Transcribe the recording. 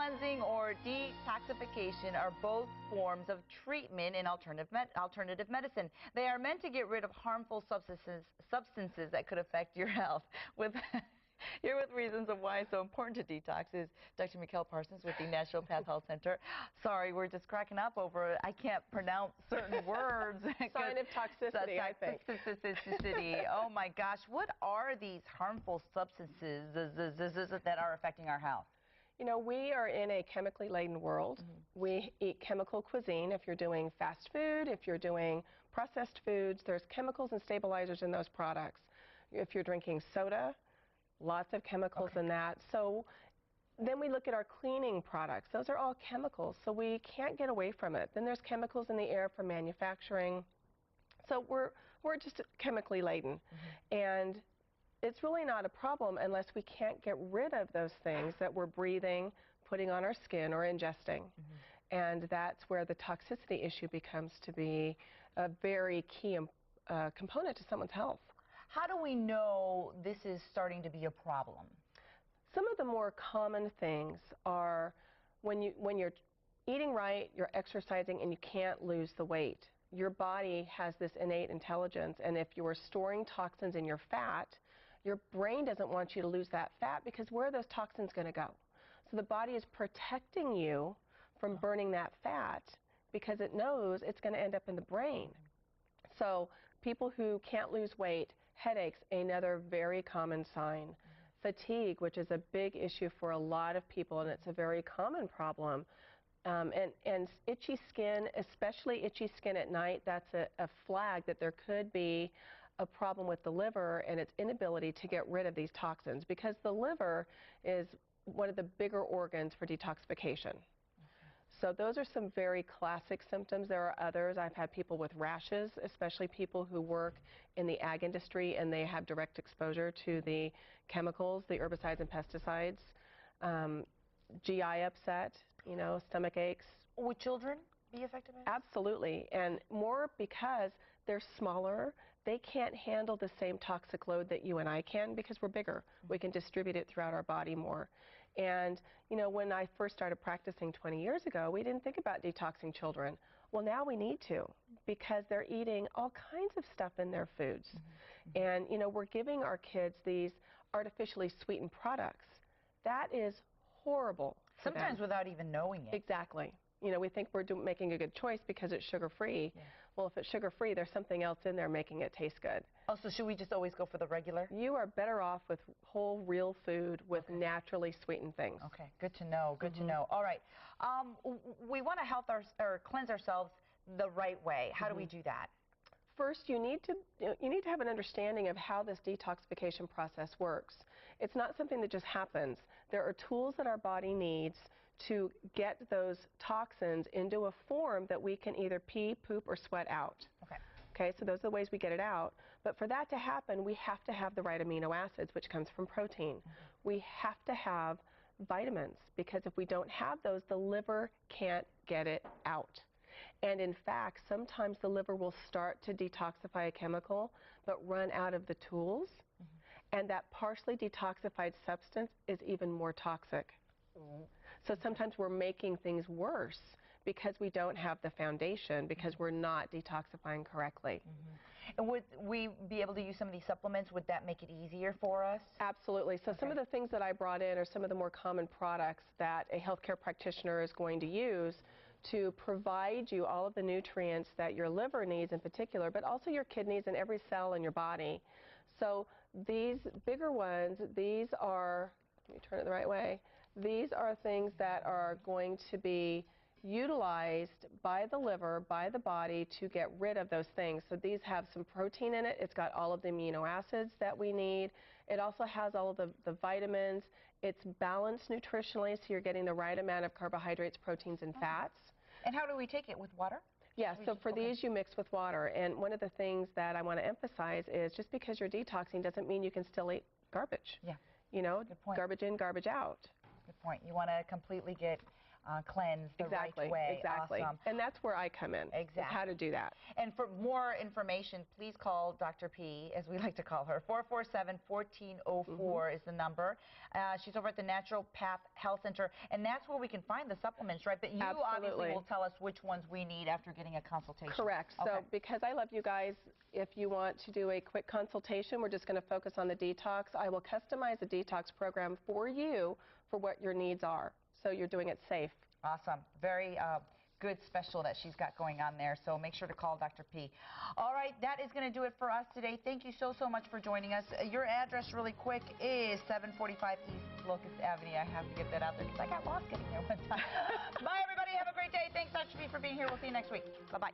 cleansing or detoxification are both forms of treatment in alternative medicine. They are meant to get rid of harmful substances that could affect your health. Here with reasons of why it's so important to detox is Dr. Mikell Parsons with the Naturopath Health Center. Sorry, we're just cracking up over I can't pronounce certain words. Sign of toxicity, I think. Toxicity. Oh my gosh, what are these harmful substances that are affecting our health? You know, we are in a chemically laden world. We eat chemical cuisine. If you're doing fast food, if you're doing processed foods, there's chemicals and stabilizers in those products. If you're drinking soda, lots of chemicals in that. So then we look at our cleaning products. Those are all chemicals, so we can't get away from it. Then there's chemicals in the air from manufacturing. So we're just chemically laden. And it's really not a problem unless we can't get rid of those things that we're breathing, putting on our skin, or ingesting. And that's where the toxicity issue becomes to be a very key component to someone's health. How do we know this is starting to be a problem? Some of the more common things are when you're eating right, you're exercising, and you can't lose the weight. Your body has this innate intelligence, and if you are storing toxins in your fat, your brain doesn't want you to lose that fat because where are those toxins going to go? So the body is protecting you from burning that fat because it knows it's going to end up in the brain. So people who can't lose weight, headaches, another very common sign. Fatigue, which is a big issue for a lot of people, and it's a very common problem. And itchy skin, especially itchy skin at night, that's a flag that there could be a problem with the liver and its inability to get rid of these toxins, because the liver is one of the bigger organs for detoxification. So those are some very classic symptoms. There are others. I've had people with rashes, especially people who work in the ag industry and they have direct exposure to the chemicals, the herbicides and pesticides. GI upset, you know, stomach aches. Would children be affected by this? Absolutely, and more because they're smaller. They can't handle the same toxic load that you and I can because we're bigger. We can distribute it throughout our body more. And, you know, when I first started practicing 20 years ago, we didn't think about detoxing children. Well, now we need to, because they're eating all kinds of stuff in their foods. And, you know, we're giving our kids these artificially sweetened products. That is horrible. Sometimes without even knowing it. Exactly. You know, we think we're making a good choice because it's sugar-free. Well, if it's sugar-free, there's something else in there making it taste good. Oh, so should we just always go for the regular? You are better off with whole, real food with naturally sweetened things. Okay, good to know, good to know. All right, we want to cleanse ourselves the right way. How do we do that? First, you need to have an understanding of how this detoxification process works. It's not something that just happens. There are tools that our body needs to get those toxins into a form that we can either pee, poop, or sweat out. Okay, so those are the ways we get it out. But for that to happen, we have to have the right amino acids, which comes from protein. We have to have vitamins, because if we don't have those, the liver can't get it out. And in fact, sometimes the liver will start to detoxify a chemical, but run out of the tools. And that partially detoxified substance is even more toxic. So sometimes we're making things worse because we don't have the foundation, because we're not detoxifying correctly. And would we be able to use some of these supplements? Would that make it easier for us? Absolutely. So some of the things that I brought in are some of the more common products that a healthcare practitioner is going to use to provide you all of the nutrients that your liver needs in particular, but also your kidneys and every cell in your body. So these bigger ones, these are, let me turn it the right way, these are things that are going to be utilized by the liver, by the body, to get rid of those things. So these have some protein in it. It's got all of the amino acids that we need. It also has all of the vitamins. It's balanced nutritionally, so you're getting the right amount of carbohydrates, proteins, and fats. And how do we take it? With water? Yeah, so for these you mix with water. And one of the things that I want to emphasize is just because you're detoxing doesn't mean you can still eat garbage. Yeah. You know, Good point. Garbage in, garbage out. Good point. You want to completely get cleanse the exactly, right way. exactly. Awesome. And that's where I come in. Exactly. Is how to do that. And for more information, please call Dr. P, as we like to call her. 447-1404 is the number. She's over at the Natural Path Health Center, and that's where we can find the supplements, right? But you obviously will tell us which ones we need after getting a consultation. Correct. Okay. So because I love you guys, if you want to do a quick consultation, we're just going to focus on the detox. I will customize a detox program for you for what your needs are, so you're doing it safe. Awesome. Very good special that she's got going on there, so make sure to call Dr. P. All right, that is going to do it for us today. Thank you so much for joining us. Your address really quick is 745 East Locust Avenue. I have to get that out there because I got lost getting there one time. Bye, everybody. Have a great day. Thanks, Dr. P, for being here. We'll see you next week. Bye-bye.